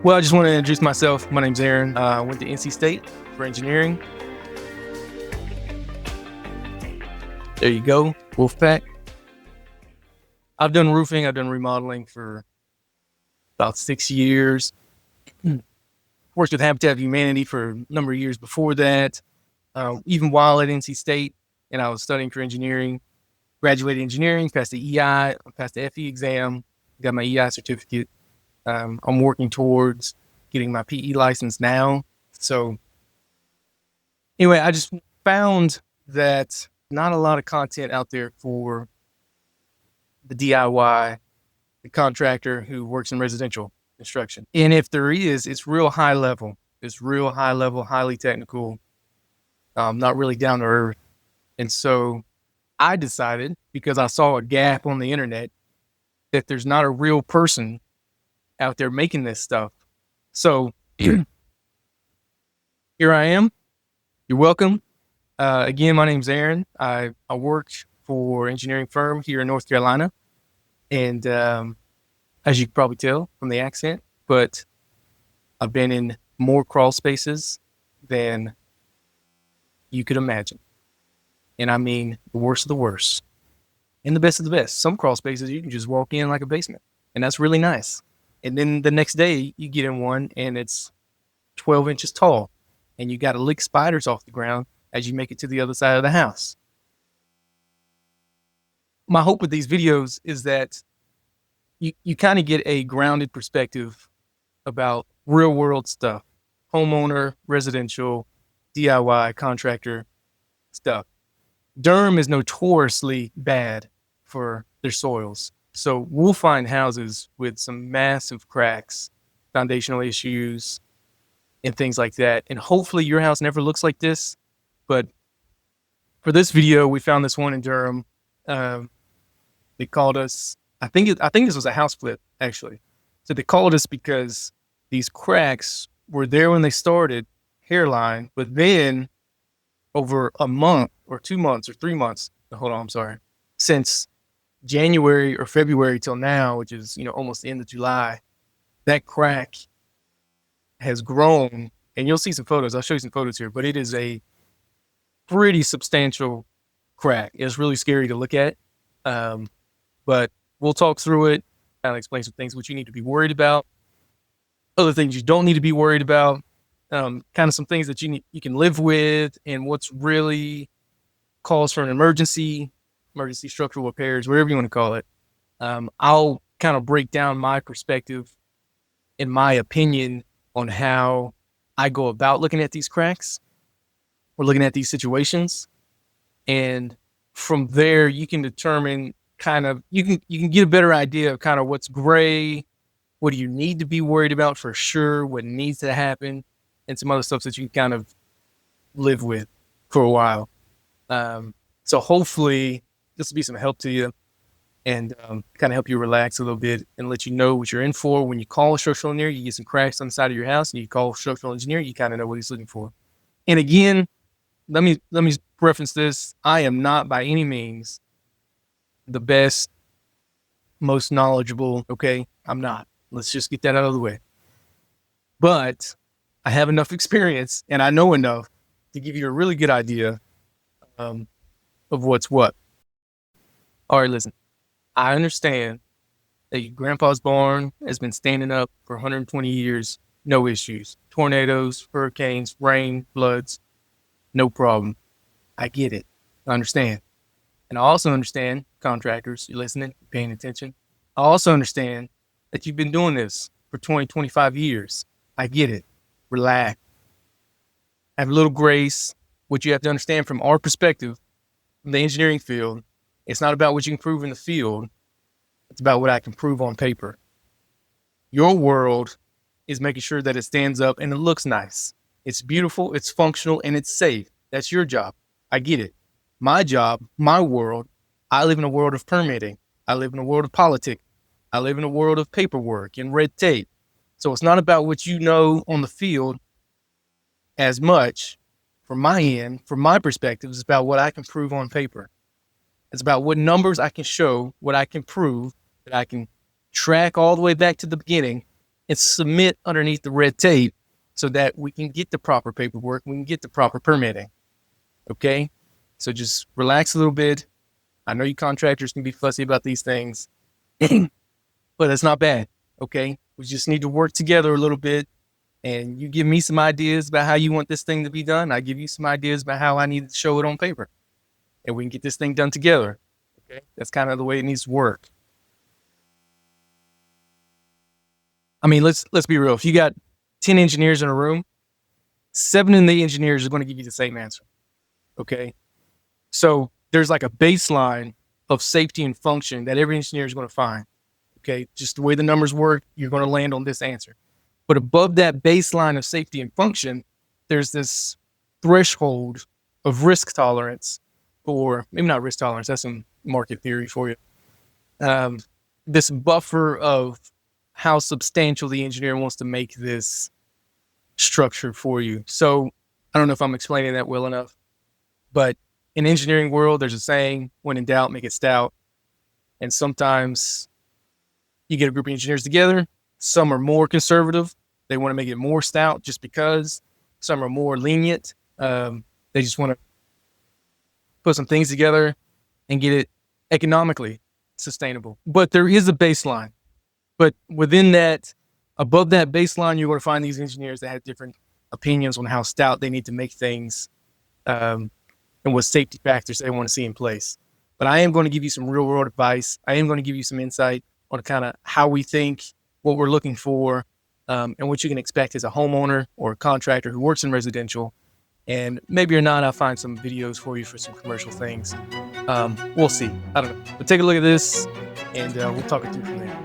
Well, I just want to introduce myself. My name's Aaron. I went to NC State for engineering. There you go, Wolfpack. I've done roofing. I've done remodeling for about 6 years. Worked with Habitat for Humanity for a number of years before that. Even while at NC State, and I was studying for engineering. Graduated engineering, passed the EI, passed the FE exam, got my EI certificate. I'm working towards getting my PE license now. So anyway, I just found that not a lot of content out there for the DIY, the contractor who works in residential construction. And if there is, it's real high level. It's real high level, highly technical, not really down to earth. And so I decided, because I saw a gap on the internet, that there's not a real person out there making this stuff. So here I am. You're welcome. Again, my name's Aaron. I work for an engineering firm here in North Carolina. And as you can probably tell from the accent, but I've been in more crawl spaces than you could imagine. And I mean the worst of the worst and the best of the best. Some crawl spaces you can just walk in like a basement, and that's really nice. And then the next day you get in one and it's 12 inches tall and you got to lick spiders off the ground as you make it to the other side of the house. My hope with these videos is that you kind of get a grounded perspective about real world stuff, homeowner, residential, DIY, contractor stuff. Durham is notoriously bad for their soils. So we'll find houses with some massive cracks, foundational issues, and things like that. And hopefully your house never looks like this. But for this video, we found this one in Durham. They called us, I think this was a house flip, actually. So they called us because these cracks were there when they started, hairline, but then over a month or 2 months or 3 months, since January or February till now, which is, almost the end of July, that crack has grown. And you'll see some photos. I'll show you some photos here, but it is a pretty substantial crack. It's really scary to look at. But we'll talk through it, kind of explain some things which you need to be worried about, other things you don't need to be worried about, kind of some things that you can live with, and what's really calls for an emergency structural repairs, whatever you want to call it. I'll kind of break down my perspective and my opinion on how I go about looking at these cracks or looking at these situations. And from there, you can determine you can get a better idea of kind of what's gray, what do you need to be worried about for sure, what needs to happen, and some other stuff that you can kind of live with for a while. So hopefully this will be some help to you and kind of help you relax a little bit and let you know what you're in for. When you call a structural engineer, you get some cracks on the side of your house, and you call a structural engineer, you kind of know what he's looking for. And again, let me reference this. I am not by any means the best, most knowledgeable. Okay, I'm not. Let's just get that out of the way. But I have enough experience and I know enough to give you a really good idea of what's what. All right, listen. I understand that your grandpa's barn has been standing up for 120 years, no issues. Tornadoes, hurricanes, rain, floods, no problem. I get it. I understand. And I also understand, contractors, you're listening, paying attention. I also understand that you've been doing this for 20, 25 years. I get it. Relax. Have a little grace. What you have to understand from our perspective, from the engineering field, it's not about what you can prove in the field. It's about what I can prove on paper. Your world is making sure that it stands up and it looks nice. It's beautiful, it's functional, and it's safe. That's your job. I get it. My job, my world, I live in a world of permitting. I live in a world of politics. I live in a world of paperwork and red tape. So it's not about what you know on the field as much from my end, from my perspective. It's about what I can prove on paper. It's about what numbers I can show, what I can prove, that I can track all the way back to the beginning and submit underneath the red tape so that we can get the proper paperwork, we can get the proper permitting. Okay? So just relax a little bit. I know you contractors can be fussy about these things, but it's not bad. Okay? We just need to work together a little bit, and you give me some ideas about how you want this thing to be done. I give you some ideas about how I need to show it on paper, and we can get this thing done together. Okay? That's kind of the way it needs to work. I mean, let's be real. If you got 10 engineers in a room, 7 of the engineers are going to give you the same answer. Okay? So there's like a baseline of safety and function that every engineer is going to find. Okay? Just the way the numbers work, you're going to land on this answer. But above that baseline of safety and function, there's this threshold of risk tolerance, or maybe not risk tolerance, that's some market theory for you. This buffer of how substantial the engineer wants to make this structure for you. So I don't know if I'm explaining that well enough, but in engineering world, there's a saying, when in doubt, make it stout. And sometimes you get a group of engineers together. Some are more conservative. They want to make it more stout just because. Some are more lenient. They just want to put some things together and get it economically sustainable. But there is a baseline. But within that, above that baseline, you're going to find these engineers that have different opinions on how stout they need to make things, and what safety factors they want to see in place. But I am going to give you some real world advice. I am going to give you some insight on kind of how we think, what we're looking for, and what you can expect as a homeowner or a contractor who works in residential. And maybe or not, I'll find some videos for you for some commercial things. We'll see. I don't know. But take a look at this, and we'll talk it through from there.